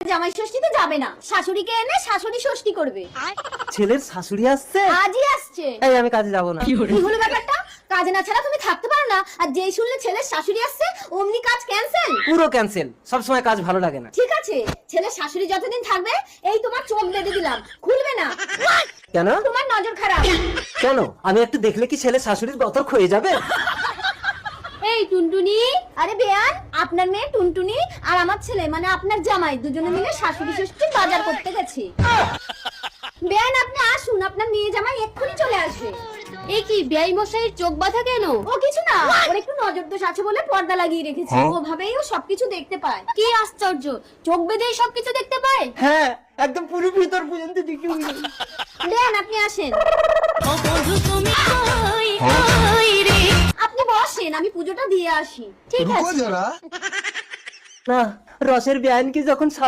জামাই ষষ্ঠীতে যাবে না, শাশুড়িকে এনে শাশুড়ি ষষ্ঠী করবে। ছেলের শাশুড়ি আসছে? আজই আসছে। এই আমি কাজে যাব না। কি হলো ব্যাপারটা? কাজে না ছাড়া তুমি থাকতে পারো না, আর যেই শুনলে ছেলের শাশুড়ি আসছে অমনি কাজ ক্যান্সেল। পুরো ক্যান্সেল, সব সময় কাজ ভালো লাগে না। ঠিক আছে, ছেলের শাশুড়ি যতদিন থাকবে এই তোমার চোখ বেঁধে দিলাম, খুলবে না। কেন? তোমার নজর খারাপ। কেন? আমি একটু দেখলে কি ছেলের শাশুড়ির গতর ক্ষয়ে যাবে? এই টুনটুনি, আরে বেয়ান, আপনার মেয়ে টুনটুনি আর আমার ছেলে মানে আপনার জামাই দুজনে মিলে শাশুড়ি ষষ্ঠী বাজার করতে গেছে। বেয়ান আপনি আসুন, আপনার মেয়ে জামাই এক্ষুনি চলে আসবে। এই কি বেয়াই মশাইয়ের চোখ বাঁধা কেন? ও কিছু না, ওর একটু নজর দোষ আছে বলে পর্দা লাগিয়ে রেখেছি, ওভাবেই ও সবকিছু দেখতে পায়। কি আশ্চর্য, চোখ বেঁধেই সবকিছু দেখতে পায়? হ্যাঁ, একদম পুরো ভিতর পর্যন্ত দেখি। বেয়ান আপনি আসেন। আপনি বসেন, আমি পুজোটা দিয়ে আসি। ঠিক আছে। না, রসের বেআইন কি যখন